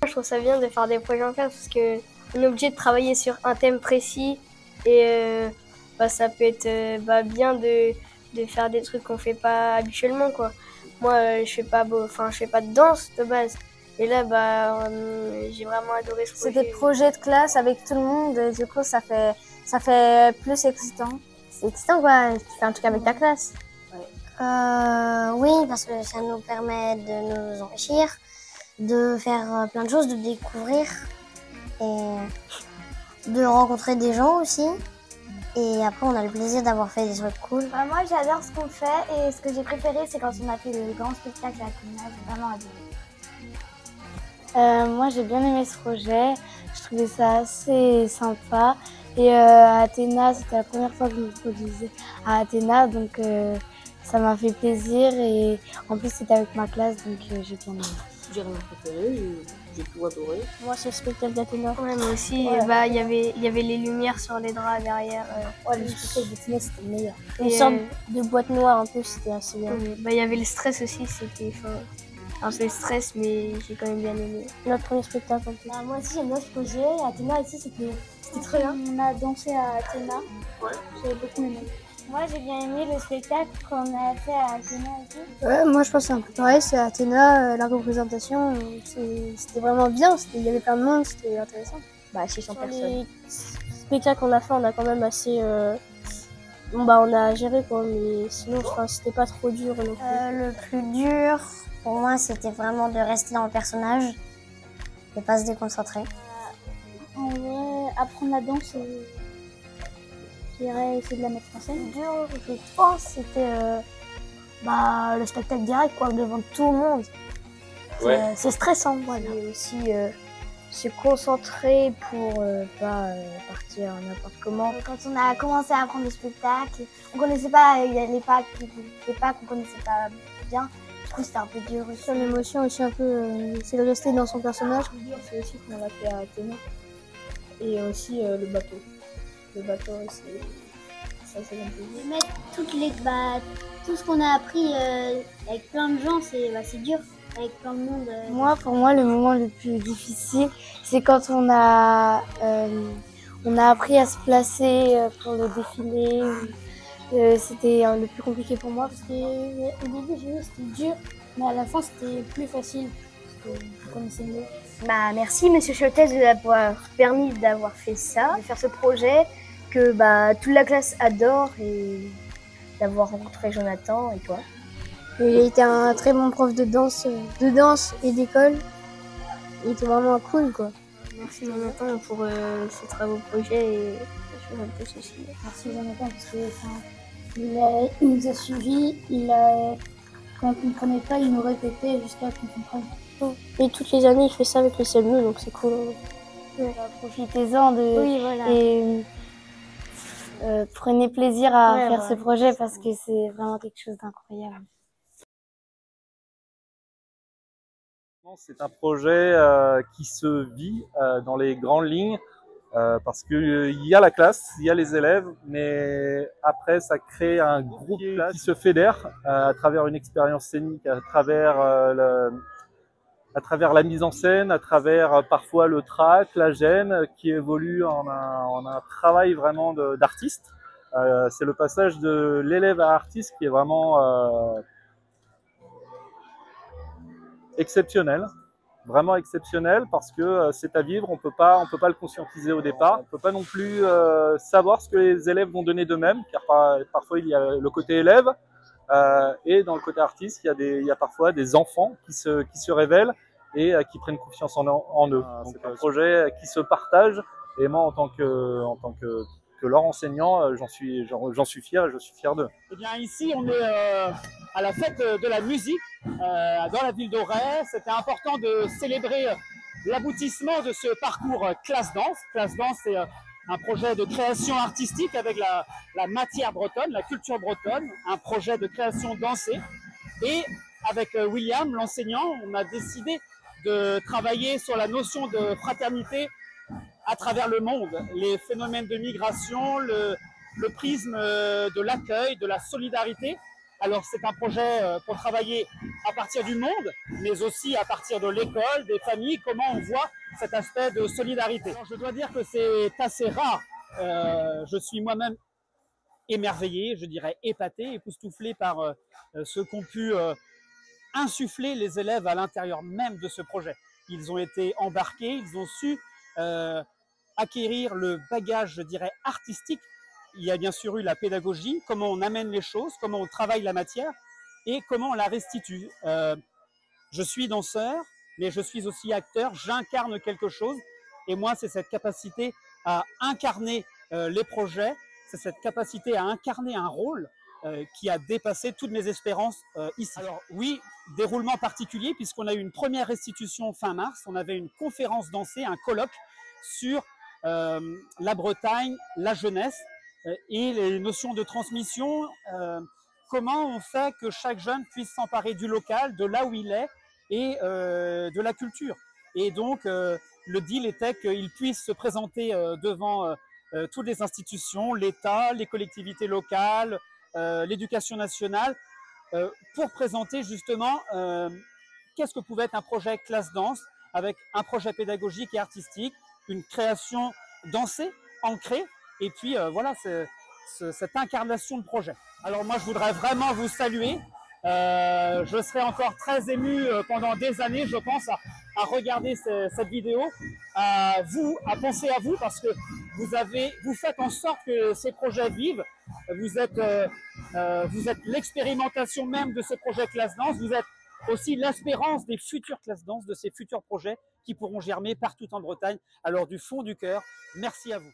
Je trouve ça bien de faire des projets en classe parce qu'on est obligé de travailler sur un thème précis et ça peut être bien de faire des trucs qu'on fait pas habituellement quoi. Moi je fais pas de danse de base et là j'ai vraiment adoré ce projet. C'est des projets de classe avec tout le monde et du coup ça fait plus excitant. C'est excitant quoi, tu fais un truc avec ta classe. Oui, parce que ça nous permet de nous enrichir, de faire plein de choses, de découvrir et de rencontrer des gens aussi. Et après, on a le plaisir d'avoir fait des trucs cool. Moi, j'adore ce qu'on fait et ce que j'ai préféré, c'est quand on a fait le grand spectacle à Athéna. J'ai vraiment adoré. Moi, j'ai bien aimé ce projet. Je trouvais ça assez sympa. Et à Athéna, c'était la première fois que je me produisais à Athéna, donc ça m'a fait plaisir. Et en plus, c'était avec ma classe, donc j'ai bien aimé. J'ai rien préféré, j'ai tout adoré. Moi, c'est le spectacle d'Athéna. Ouais, moi aussi, il y avait les lumières sur les draps derrière. Ouais, le spectacle d'Athéna, c'était le meilleur. Et, Une sorte de boîte noire un peu, c'était assez bien. Il y avait le stress aussi, c'était un peu stress, mais j'ai quand même bien aimé. Notre premier spectacle en plus. Moi aussi, j'aime bien ce projet. Athéna aussi, c'était très bien. On a dansé à Athéna. Ouais. J'ai beaucoup aimé. Moi, j'ai bien aimé le spectacle qu'on a fait à Athéna aussi. Moi, je pense que c'est un peu pareil. C'est à Athéna, la représentation, c'était vraiment bien. Il y avait plein de monde, c'était intéressant. 600 personnes. Les spectacles qu'on a fait, on a quand même assez... on a géré quoi, mais sinon, c'était pas trop dur non plus. Le plus dur, pour moi, c'était vraiment de rester dans le personnage, de pas se déconcentrer. En vrai, apprendre la danse, je dirais essayer de la mettre en scène. Dur, je pense, c'était le spectacle direct quoi, devant tout le monde. Ouais. C'est stressant, voilà. Et aussi se concentrer pour pas partir n'importe comment. Quand on a commencé à apprendre le spectacle, on connaissait pas, il y a les pas qu'on connaissait pas bien. Du coup, c'était un peu dur aussi. L'émotion aussi un peu, c'est de rester dans son personnage. Le plus dur, c'est aussi qu'on l'a fait à Athéna. Et aussi le bateau. Le bateau, ça c'est un peu Mettre tout ce qu'on a appris avec plein de gens, c'est dur. Avec plein de monde. Pour moi, le moment le plus difficile, c'est quand on a appris à se placer pour le défilé. C'était le plus compliqué pour moi parce qu'au début, c'était dur, mais à la fin, c'était plus facile parce que je connaissais mieux. Merci Monsieur Choltès de l'avoir permis d'avoir fait ça, de faire ce projet que toute la classe adore et d'avoir rencontré Jonathan et toi. Il a été un très bon prof de danse et d'école. Il était vraiment cool quoi. Merci Jonathan pour ces travaux projets et Choltès aussi. Merci Jonathan parce qu'il nous a suivis, quand on ne comprenait pas, il nous répétait jusqu'à qu'on comprenne. Et toutes les années, il fait ça avec le CM2, donc c'est cool. Ouais. Profitez-en et prenez plaisir à faire ce projet parce que c'est vraiment quelque chose d'incroyable. C'est un projet qui se vit dans les grandes lignes parce qu'il y a la classe, il y a les élèves, mais après ça crée un groupe qui se fédère à travers une expérience scénique, à travers la mise en scène, à travers parfois le track, la gêne, qui évolue en un travail vraiment d'artiste. C'est le passage de l'élève à artiste qui est vraiment exceptionnel, vraiment exceptionnel parce que c'est à vivre, on peut pas le conscientiser au départ, on peut pas non plus savoir ce que les élèves vont donner d'eux-mêmes car parfois il y a le côté élève et dans le côté artiste il y a parfois des enfants qui se révèlent et qui prennent confiance en eux. C'est un projet qui se partage et moi en tant que leur enseignant, j'en suis fier et je suis fier d'eux. Eh bien ici on est à la fête de la musique dans la ville d'Auray. C'était important de célébrer l'aboutissement de ce parcours Classe Danse. Classe Danse, c'est un projet de création artistique avec la matière bretonne, la culture bretonne, un projet de création dansée. Et avec William, l'enseignant, on a décidé de travailler sur la notion de fraternité à travers le monde, les phénomènes de migration, le prisme de l'accueil, de la solidarité. Alors c'est un projet pour travailler à partir du monde, mais aussi à partir de l'école, des familles, comment on voit cet aspect de solidarité. Alors, je dois dire que c'est assez rare. Je suis moi-même émerveillé, je dirais épaté, époustouflé par ce qu'ont pu insuffler les élèves à l'intérieur même de ce projet. Ils ont été embarqués, ils ont su acquérir le bagage, je dirais, artistique. Il y a bien sûr eu la pédagogie, comment on amène les choses, comment on travaille la matière et comment on la restitue. Je suis danseur, mais je suis aussi acteur, j'incarne quelque chose. Et moi, c'est cette capacité à incarner les projets, c'est cette capacité à incarner un rôle qui a dépassé toutes mes espérances ici. Alors oui, déroulement particulier puisqu'on a eu une première restitution fin mars, on avait une conférence dansée, un colloque sur la Bretagne, la jeunesse et les notions de transmission, comment on fait que chaque jeune puisse s'emparer du local, de là où il est et de la culture. Et donc le deal était qu'il puisse se présenter devant toutes les institutions, l'État, les collectivités locales, l'éducation nationale, pour présenter justement qu'est-ce que pouvait être un projet classe danse avec un projet pédagogique et artistique, une création dansée, ancrée, et puis voilà, cette incarnation de projet. Alors moi, je voudrais vraiment vous saluer. Je serai encore très ému pendant des années, je pense, à regarder cette vidéo, à penser à vous, parce que vous faites en sorte que ces projets vivent. Vous êtes l'expérimentation même de ces projets classe danse. Vous êtes aussi l'espérance des futures classes danse, de ces futurs projets qui pourront germer partout en Bretagne. Alors du fond du cœur, merci à vous.